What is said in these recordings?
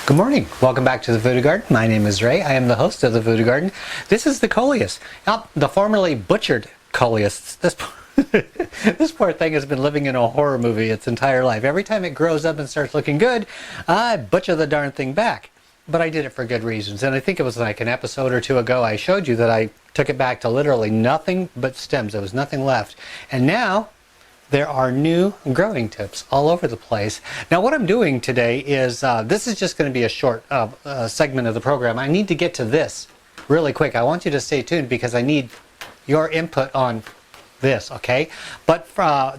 Good morning. Welcome back to the Voodoo Garden. My name is Ray. I am the host of the Voodoo Garden. This is the coleus. Now, the formerly butchered coleus. This poor thing has been living in a horror movie its entire life. Every time it grows up and starts looking good, I butcher the darn thing back. But I did it for good reasons. And I think it was like an episode or two ago I showed you that I took it back to literally nothing but stems. There was nothing left. And now there are new growing tips all over the place. Now what I'm doing today is, this is just going to be a short segment of the program. I need to get to this really quick. I want you to stay tuned because I need your input on this, okay? But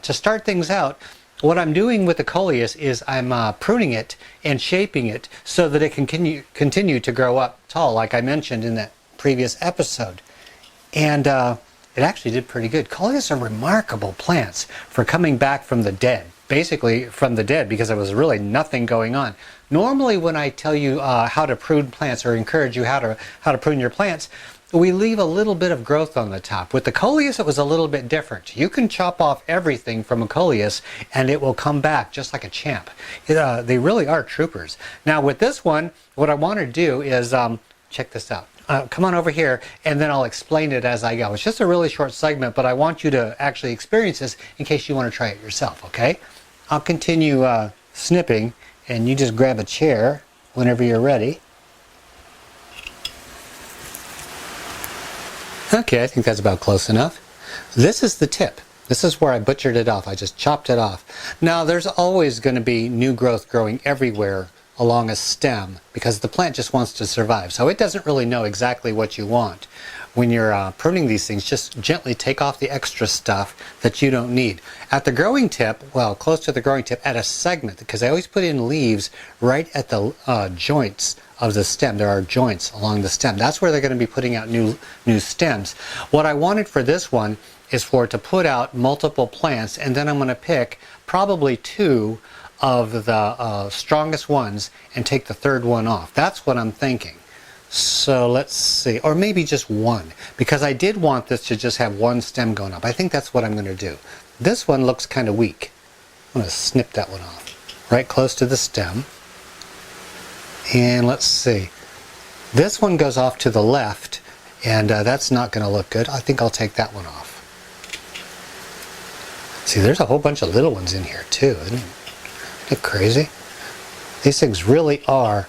to start things out, what I'm doing with the coleus is I'm pruning it and shaping it so that it can continue to grow up tall, like I mentioned in that previous episode. And it actually did pretty good. Coleus are remarkable plants for coming back from the dead. Basically from the dead, because there was really nothing going on. Normally when I tell you how to prune plants or encourage you how to prune your plants, we leave a little bit of growth on the top. With the coleus it was a little bit different. You can chop off everything from a coleus and it will come back just like a champ. They really are troopers. Now with this one, what I want to do is, check this out. Come on over here and then I'll explain it as I go. It's just a really short segment, but I want you to actually experience this in case you want to try it yourself, okay? I'll continue snipping and you just grab a chair whenever you're ready. Okay, I think that's about close enough. This is the tip. This is where I butchered it off. I just chopped it off. Now there's always going to be new growth growing everywhere along a stem because the plant just wants to survive. So it doesn't really know exactly what you want. When you're pruning these things, just gently take off the extra stuff that you don't need. At the growing tip, well, close to the growing tip, at a segment, because I always put in leaves right at the joints of the stem. There are joints along the stem. That's where they're going to be putting out new stems. What I wanted for this one is for it to put out multiple plants, and then I'm going to pick probably two of the strongest ones and take the third one off. That's what I'm thinking. So let's see, or maybe just one, because I did want this to just have one stem going up. I think that's what I'm going to do. This one looks kind of weak. I'm going to snip that one off right close to the stem. And let's see, this one goes off to the left and that's not going to look good. I think I'll take that one off. See, there's a whole bunch of little ones in here too, isn't it crazy? These things really are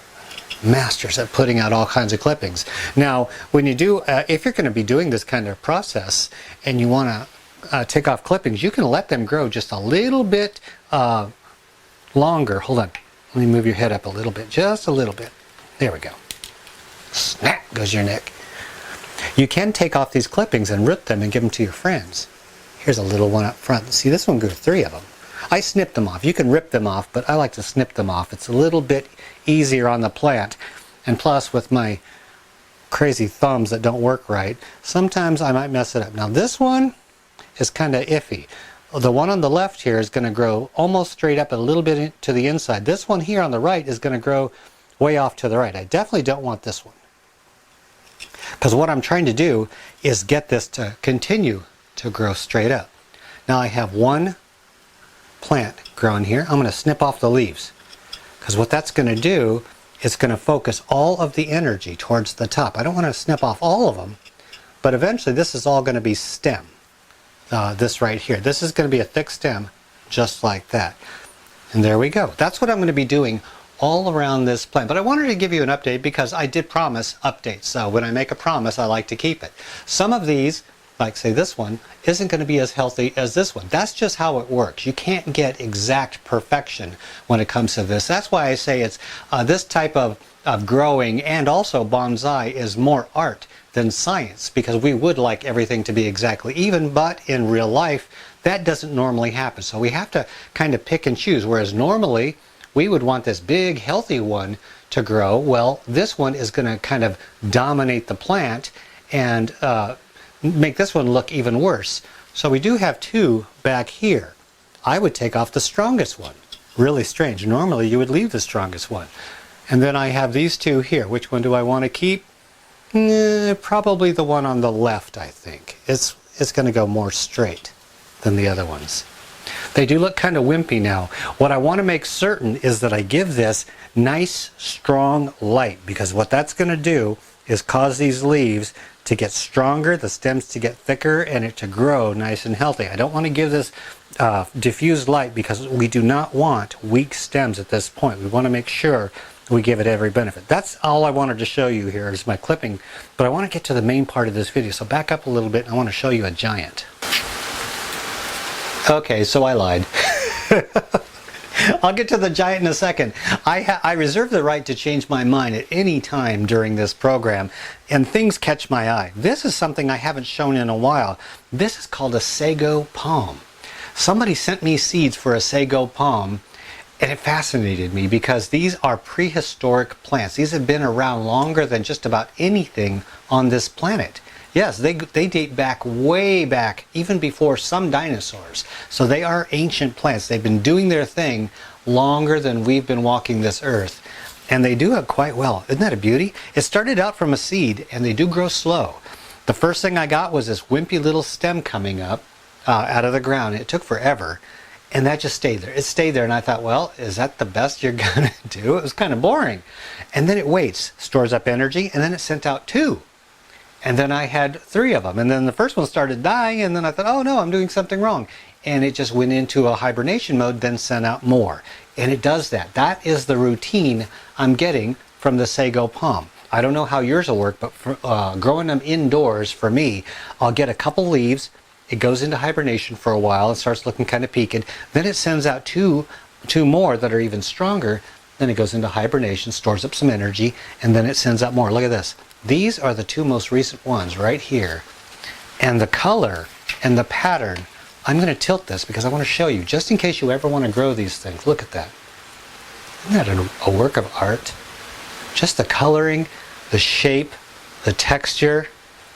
masters at putting out all kinds of clippings. Now, when you do, if you're going to be doing this kind of process and you want to take off clippings, you can let them grow just a little bit longer. Hold on. Let me move your head up a little bit, just a little bit. There we go. Snap goes your neck. You can take off these clippings and rip them and give them to your friends. Here's a little one up front. See, this one grew 3 of them. I snipped them off. You can rip them off, but I like to snip them off. It's a little bit easier on the plant. And plus, with my crazy thumbs that don't work right, sometimes I might mess it up. Now this one is kind of iffy. The one on the left here is going to grow almost straight up a little bit to the inside. This one here on the right is going to grow way off to the right. I definitely don't want this one. Because what I'm trying to do is get this to continue to grow straight up. Now I have one plant growing here. I'm going to snip off the leaves. Because what that's going to do is going to focus all of the energy towards the top. I don't want to snip off all of them, but eventually this is all going to be stem. This right here. This is going to be a thick stem just like that. And there we go. That's what I'm going to be doing all around this plant. But I wanted to give you an update because I did promise updates. So when I make a promise, I like to keep it. Some of these, like say this one, isn't going to be as healthy as this one. That's just how it works. You can't get exact perfection when it comes to this. That's why I say it's this type of growing and also bonsai is more art than science, because we would like everything to be exactly even, but in real life that doesn't normally happen. So we have to kind of pick and choose, whereas normally we would want this big healthy one to grow. Well, this one is going to kind of dominate the plant and make this one look even worse. So we do have 2 back here. I would take off the strongest one. Really strange. Normally you would leave the strongest one. And then I have these 2 here. Which one do I want to keep? Probably the one on the left, I think. It's going to go more straight than the other ones. They do look kind of wimpy now. What I want to make certain is that I give this nice, strong light, because what that's going to do is cause these leaves to get stronger, the stems to get thicker, and it to grow nice and healthy. I don't want to give this diffused light because we do not want weak stems at this point. We want to make sure we give it every benefit. That's all I wanted to show you here is my clipping, but I want to get to the main part of this video. So back up a little bit and I want to show you a giant. Okay, so I lied. I'll get to the giant in a second. I reserve the right to change my mind at any time during this program, and things catch my eye. This is something I haven't shown in a while. This is called a Sago palm. Somebody sent me seeds for a Sago palm, and it fascinated me because these are prehistoric plants. These have been around longer than just about anything on this planet. Yes, they date back, way back, even before some dinosaurs. So they are ancient plants. They've been doing their thing longer than we've been walking this earth. And they do it quite well. Isn't that a beauty? It started out from a seed, and they do grow slow. The first thing I got was this wimpy little stem coming up out of the ground. It took forever. And that just stayed there. It stayed there, and I thought, well, is that the best you're going to do? It was kind of boring. And then it waits, stores up energy, and then it sent out 2. And then I had 3 of them. And then the first one started dying, and then I thought, oh no, I'm doing something wrong. And it just went into a hibernation mode, then sent out more. And it does that. That is the routine I'm getting from the Sago palm. I don't know how yours will work, but for, growing them indoors, for me, I'll get a couple leaves. It goes into hibernation for a while. It starts looking kind of peaked. Then it sends out two more that are even stronger. Then it goes into hibernation, stores up some energy, and then it sends out more. Look at this. These are the 2 most recent ones right here. And the color and the pattern, I'm going to tilt this because I want to show you, just in case you ever want to grow these things. Look at that. Isn't that a work of art? Just the coloring, the shape, the texture.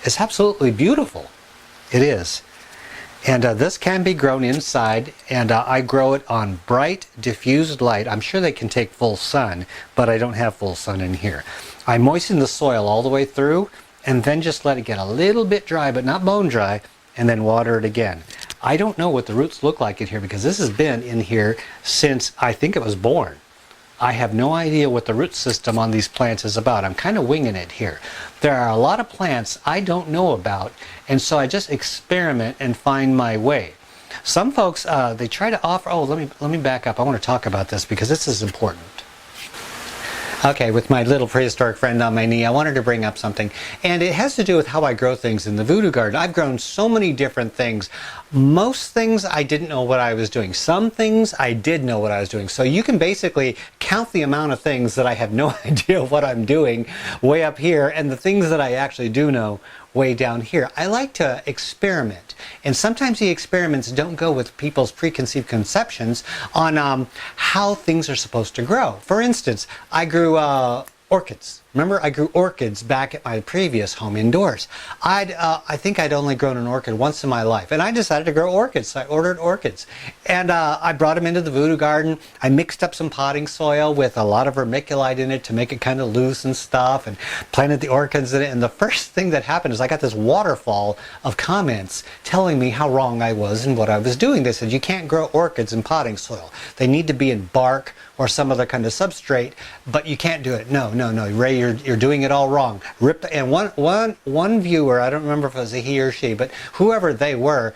It's absolutely beautiful. It is. And this can be grown inside, and I grow it on bright, diffused light. I'm sure they can take full sun, but I don't have full sun in here. I moisten the soil all the way through, and then just let it get a little bit dry, but not bone dry, and then water it again. I don't know what the roots look like in here, because this has been in here since I think it was born. I have no idea what the root system on these plants is about. I'm kind of winging it here. There are a lot of plants I don't know about, and so I just experiment and find my way. Some folks, they try to offer, oh, let me back up. I want to talk about this because this is important. Okay, with my little prehistoric friend on my knee, I wanted to bring up something, and it has to do with how I grow things in the voodoo garden. I've grown so many different things. Most things I didn't know what I was doing. Some things I did know what I was doing. So you can basically count the amount of things that I have no idea what I'm doing way up here, and the things that I actually do know way down here. I like to experiment, and sometimes the experiments don't go with people's preconceived conceptions on how things are supposed to grow. For instance, I grew orchids. Remember, I grew orchids back at my previous home indoors. I think I'd only grown an orchid once in my life, and I decided to grow orchids, so I ordered orchids. And I brought them into the voodoo garden. I mixed up some potting soil with a lot of vermiculite in it to make it kind of loose and stuff, and planted the orchids in it. And the first thing that happened is I got this waterfall of comments telling me how wrong I was and what I was doing. They said, you can't grow orchids in potting soil. They need to be in bark or some other kind of substrate, but you can't do it. No, Ray, you're doing it all wrong. And one viewer, I don't remember if it was a he or she, but whoever they were,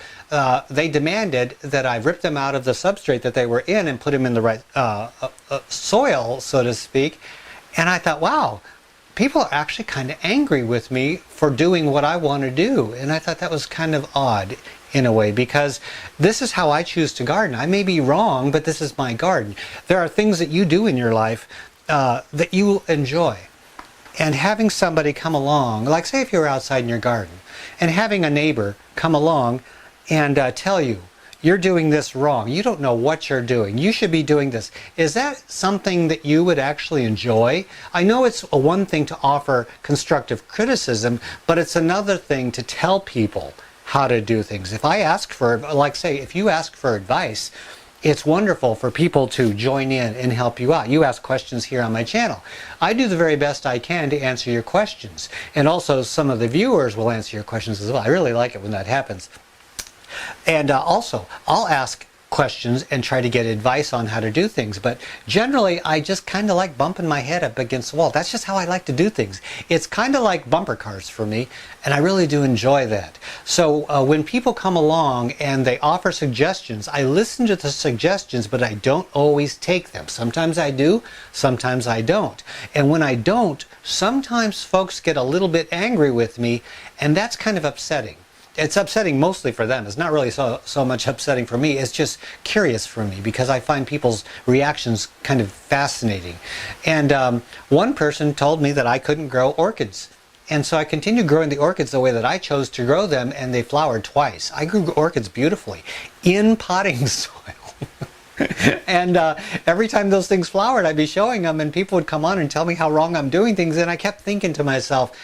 they demanded that I rip them out of the substrate that they were in and put them in the right soil, so to speak. And I thought, wow, people are actually kind of angry with me for doing what I want to do. And I thought that was kind of odd in a way, because this is how I choose to garden. I may be wrong, but this is my garden. There are things that you do in your life that you enjoy. And having somebody come along, like say if you're outside in your garden, and having a neighbor come along and tell you, you're doing this wrong, you don't know what you're doing, you should be doing this. Is that something that you would actually enjoy? I know it's one thing to offer constructive criticism, but it's another thing to tell people how to do things. If I ask for, like say, if you ask for advice, it's wonderful for people to join in and help you out. You ask questions here on my channel. I do the very best I can to answer your questions. And also some of the viewers will answer your questions as well. I really like it when that happens. And also, I'll ask questions and try to get advice on how to do things. But generally, I just kind of like bumping my head up against the wall. That's just how I like to do things. It's kind of like bumper cars for me, and I really do enjoy that. So when people come along and they offer suggestions, I listen to the suggestions, but I don't always take them. Sometimes I do, sometimes I don't. And when I don't, sometimes folks get a little bit angry with me, and that's kind of upsetting. It's upsetting mostly for them. It's not really so much upsetting for me. It's just curious for me because I find people's reactions kind of fascinating. And one person told me that I couldn't grow orchids. And so I continued growing the orchids the way that I chose to grow them, and they flowered twice. I grew orchids beautifully in potting soil. And every time those things flowered, I'd be showing them, and people would come on and tell me how wrong I'm doing things. And I kept thinking to myself,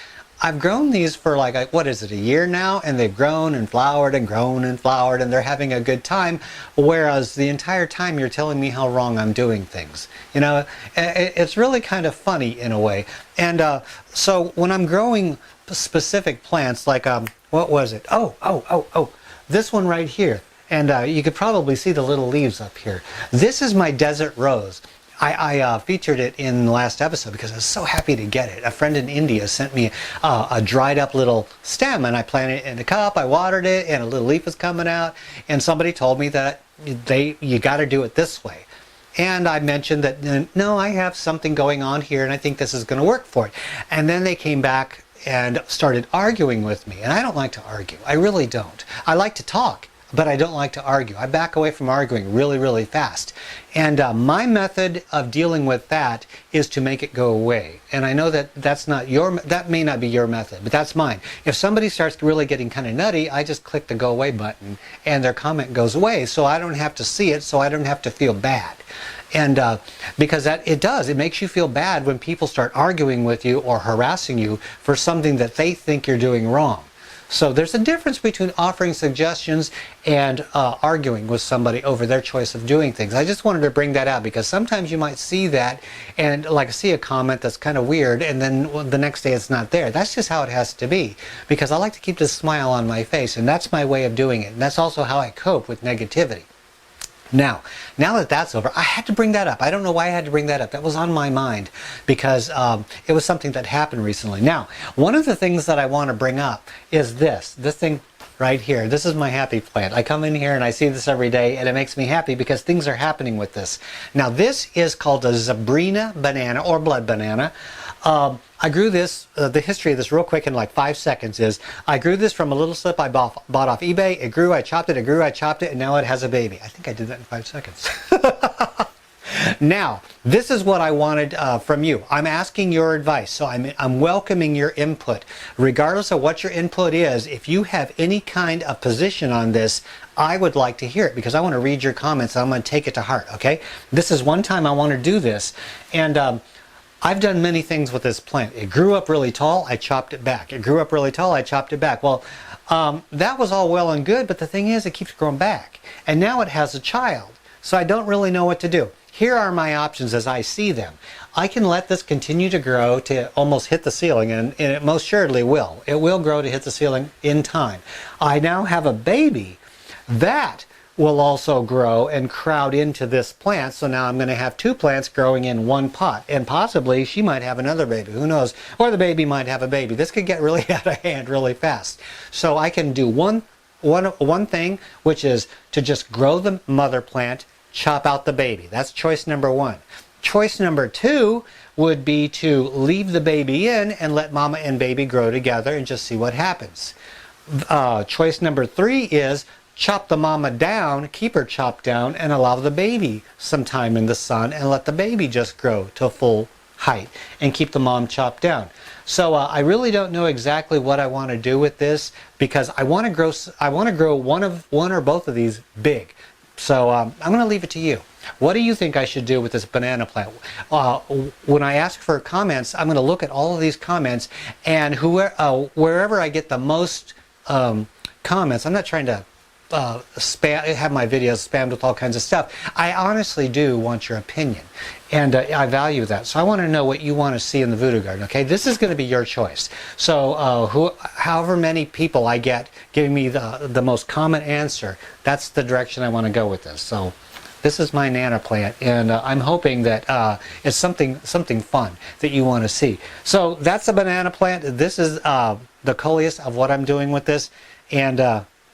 I've grown these for like, what is it, a year now? And they've grown and flowered and grown and flowered, and they're having a good time. Whereas the entire time you're telling me how wrong I'm doing things. You know, it's really kind of funny in a way. And so when I'm growing specific plants, like, what was it? Oh, this one right here. And you could probably see the little leaves up here. This is my desert rose. I featured it in the last episode because I was so happy to get it. A friend in India sent me a dried up little stem, and I planted it in a cup. I watered it, and a little leaf was coming out. And somebody told me that you got to do it this way. And I mentioned that, no, I have something going on here, and I think this is going to work for it. And then they came back and started arguing with me. And I don't like to argue. I really don't. I like to talk, but I don't like to argue. I back away from arguing really, really fast. And my method of dealing with that is to make it go away. And I know that that may not be your method, but that's mine. If somebody starts really getting kind of nutty, I just click the go away button and their comment goes away, so I don't have to see it, so I don't have to feel bad. And because it makes you feel bad when people start arguing with you or harassing you for something that they think you're doing wrong. So there's a difference between offering suggestions and arguing with somebody over their choice of doing things. I just wanted to bring that out because sometimes you might see that and like see a comment that's kind of weird, and then the next day it's not there. That's just how it has to be, because I like to keep this smile on my face, and that's my way of doing it. And that's also how I cope with negativity. Now that that's over, I had to bring that up. I don't know why I had to bring that up. That was on my mind because it was something that happened recently. Now, one of the things that I want to bring up is this thing right here. This is my happy plant. I come in here and I see this every day, and it makes me happy because things are happening with this. Now, this is called a Zabrina banana or blood banana. I grew this, the history of this real quick in like 5 seconds is, I grew this from a little slip I bought off eBay. It grew, I chopped it, and now it has a baby. I think I did that in 5 seconds. Now, this is what I wanted from you. I'm asking your advice, so I'm welcoming your input. Regardless of what your input is, if you have any kind of position on this, I would like to hear it because I want to read your comments and I'm going to take it to heart, okay? This is one time I want to do this, and I've done many things with this plant. It grew up really tall, I chopped it back. It grew up really tall, I chopped it back. Well, that was all well and good, but the thing is, it keeps growing back. And now it has a child, so I don't really know what to do. Here are my options as I see them. I can let this continue to grow to almost hit the ceiling, and it most assuredly will. It will grow to hit the ceiling in time. I now have a baby that will also grow and crowd into this plant, so now I'm going to have 2 plants growing in one pot, and possibly she might have another baby, who knows, or the baby might have a baby. This could get really out of hand really fast. So I can do one thing, which is to just grow the mother plant, chop out the baby. That's choice number 1. Choice number 2 would be to leave the baby in and let mama and baby grow together and just see what happens. Choice number 3 is chop the mama down, keep her chopped down, and allow the baby some time in the sun and let the baby just grow to full height and keep the mom chopped down. So I really don't know exactly what I want to do with this because I want to grow one or both of these big. So I'm going to leave it to you. What do you think I should do with this banana plant? When I ask for comments, I'm going to look at all of these comments, and wherever I get the most comments, I'm not trying to have my videos spammed with all kinds of stuff. I honestly do want your opinion, and I value that. So I want to know what you want to see in the voodoo garden. Okay, this is going to be your choice. So however many people I get giving me the most common answer, that's the direction I want to go with this. So this is my Nana plant, and I'm hoping that it's something fun that you want to see. So that's a banana plant. This is the coleus of what I'm doing with this, and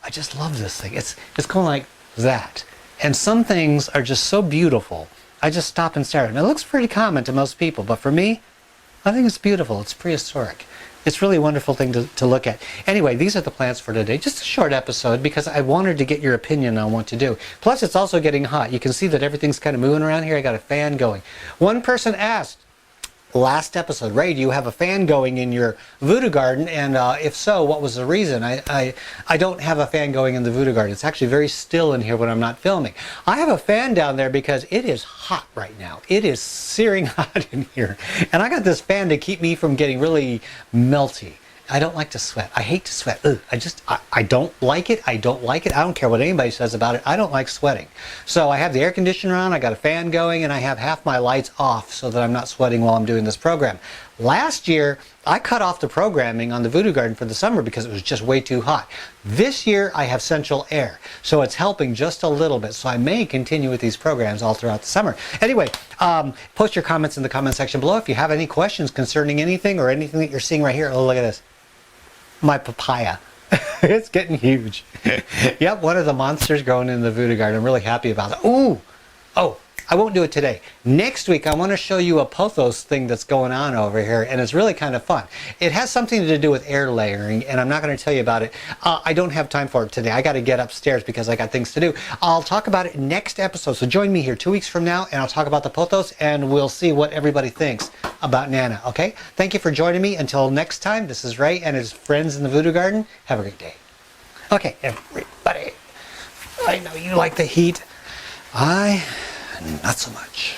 I just love this thing. It's going like that. And some things are just so beautiful. I just stop and stare at them. It looks pretty common to most people, but for me, I think it's beautiful. It's prehistoric. It's really a wonderful thing to look at. Anyway, these are the plants for today. Just a short episode because I wanted to get your opinion on what to do. Plus, it's also getting hot. You can see that everything's kind of moving around here. I got a fan going. One person asked, last episode, Ray, do you have a fan going in your voodoo garden? And if so, what was the reason? I don't have a fan going in the voodoo garden. It's actually very still in here when I'm not filming. I have a fan down there because it is hot right now. It is searing hot in here. And I got this fan to keep me from getting really melty. I don't like to sweat. I hate to sweat. Ugh, I don't like it. I don't like it. I don't care what anybody says about it. I don't like sweating. So I have the air conditioner on, I got a fan going, and I have half my lights off so that I'm not sweating while I'm doing this program. Last year, I cut off the programming on the voodoo garden for the summer because it was just way too hot. This year, I have central air, so it's helping just a little bit. So I may continue with these programs all throughout the summer. Anyway, post your comments in the comment section below if you have any questions concerning anything or anything that you're seeing right here. Oh, look at this. My papaya. It's getting huge. Yep, one of the monsters growing in the voodoo garden. I'm really happy about it. Ooh! Oh, I won't do it today. Next week, I want to show you a pothos thing that's going on over here, and it's really kind of fun. It has something to do with air layering, and I'm not going to tell you about it. I don't have time for it today. I got to get upstairs because I got things to do. I'll talk about it next episode, so join me here 2 weeks from now, and I'll talk about the pothos, and we'll see what everybody thinks about Nana, okay? Thank you for joining me. Until next time, this is Ray and his friends in the voodoo garden. Have a great day. Okay, everybody. I know you like the heat. Not so much.